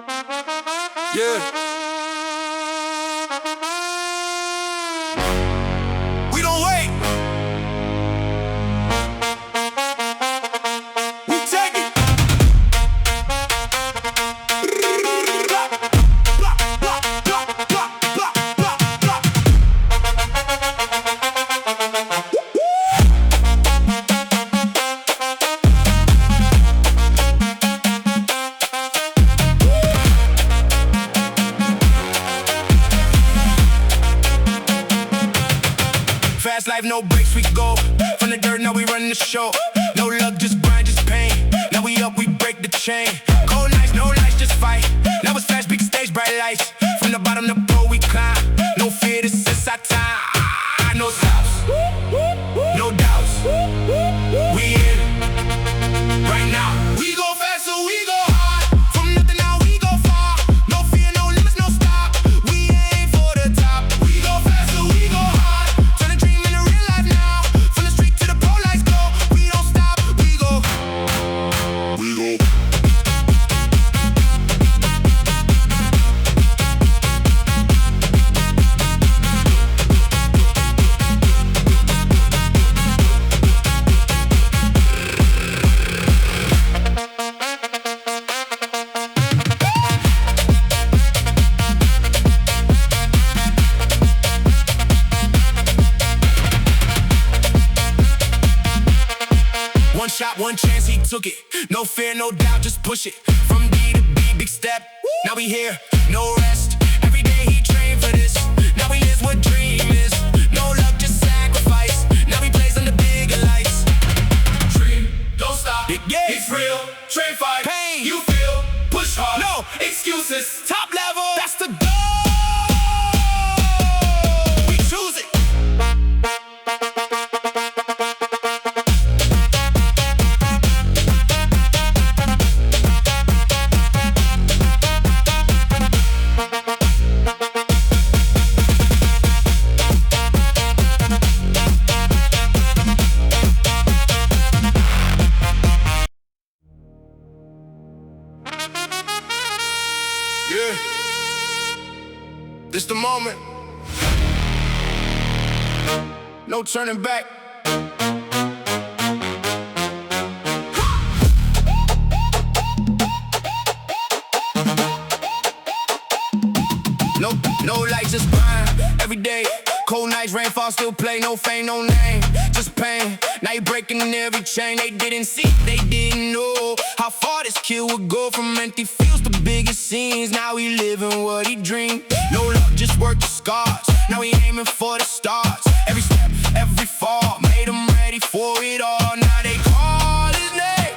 Yeah. We don't wait. We take it. Fast life, no breaks, we go from the dirt, now we run the show. No luck, just grind, just pain. Now we up, we break the chain. Cold nights, no lights, just fight. Now it's fast, big stage, bright lights. From the bottom, the pro, we climb. No fear, this is our time. No stops, no doubts. We in right now. We go fast, so we go hard. From nothing, now we go far. No fear, no limits, no stop. We aim for the top. We go fast, so we go hard. Turn a dream into real life now. From the street to the pro lights glow. We don't stop, we go. We go. One shot, one chance, he took it. No fear, no doubt, just push it. From D to B, big step. Now we here, no rest. Every day he trained for this. Now he lives what dream is. No luck, just sacrifice. Now he plays under bigger lights. Dream, don't stop. Yeah. It's real. Train fight. Pain. You feel. Push hard. No excuses. Top level. That's the goal. We choose it. Yeah, this the moment. No turning back. No lights, just grind every day. Cold nights, rainfall, still play. No fame, no name, just pain. Now you breaking in every chain. They didn't see, they didn't know how far this kid would go. From empty fields to biggest scenes. Now he living what he dreamed. No luck, just work the scars. Now he aiming for the stars. Every step, every fall made him ready for it all. Now they call his name.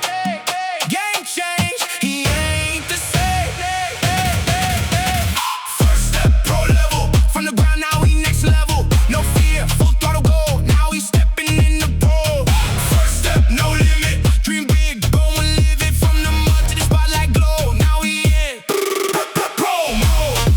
Game change, he ain't the same. First step, pro level. From the ground, now he next level. No fear, full throttle go. Now he's stepping in the pro. First step, no limit. Dream big, go and live it. From the mud to the spotlight glow. Now he in pro mode.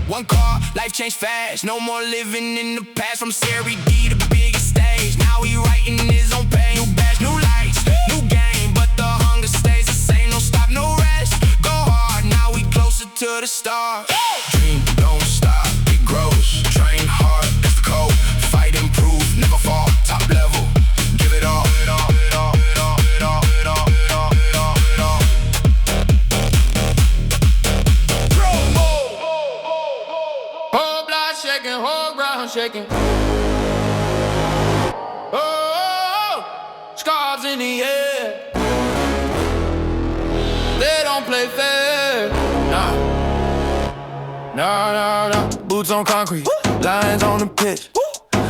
One car, life changed fast. No more living in the past. From Series D to biggest stage. Now he writing his own pain. New badge, new lights, new game. But the hunger stays the same. No stop, no rest. Go hard, now we closer to the stars. Dream, don't stop, it grows. Train hard, that's the code. Fight, improve, never fall. Top level, give it all. Whole block shaking, whole ground shaking. Oh, scarves in the air. They don't play fair. Nah. Boots on concrete, lions on the pitch.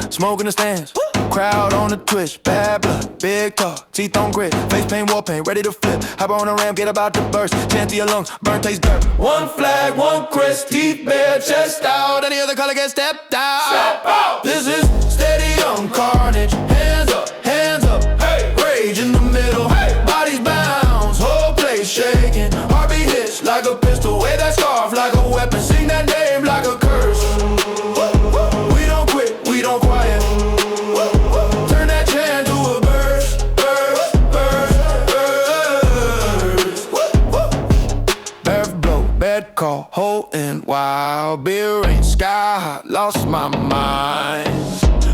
Smoke in the stands, crowd on the twitch. Bad blood, big talk, teeth on grit. Face paint, war paint, ready to flip. Hop on a ramp, get about to burst. Chant to your lungs, burn taste dirt. One flag, one crib. press, teeth bare, chest out. Any other color get stepped out. Step out. This is stadium carnage. Hands up, hey. Rage in the middle, hey. Bodies bounce, whole place shaking. Heartbeat hits like a pistol. Wave that scarf like a weapon. Sing that name like a curse. We don't quit, we don't quiet. Turn that chant to a burst. Earth blow, bed call, hole in wild. Beer rain, sky high, lost my mind.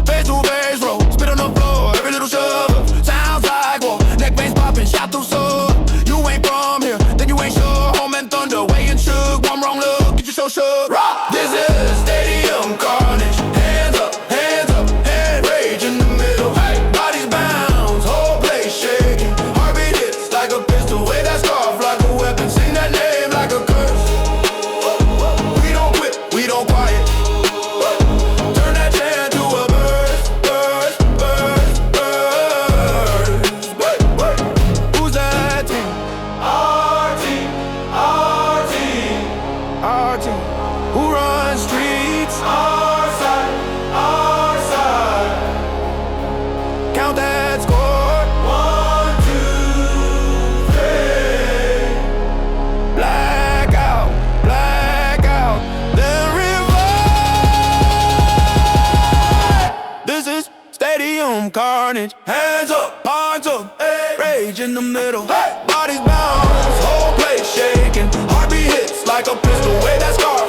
Face to face roll, spit on the floor, every little shove. Sounds like war, neck veins popping, shot through soul. You ain't from here, then you ain't sure. Home and thunder, weighing shook. One wrong look, get you so shook. This is stadium carnage. Hands up, hand rage in the middle. Bodies bounce, whole place shaking. Heartbeat hits like a pistol. Wave that scarf like a weapon. Sing that name like a curse. We don't quit, we don't quiet. Turn that chant to a burst. Who's that team? Our team. Who runs streets? Our side. Count that score. 1, 2, 3. Blackout, then revive. This is stadium carnage. Hands up, hey. Rage in the middle, hey. Bodies bounce, whole place shaking. Heartbeat hits like a pistol. Wave that scar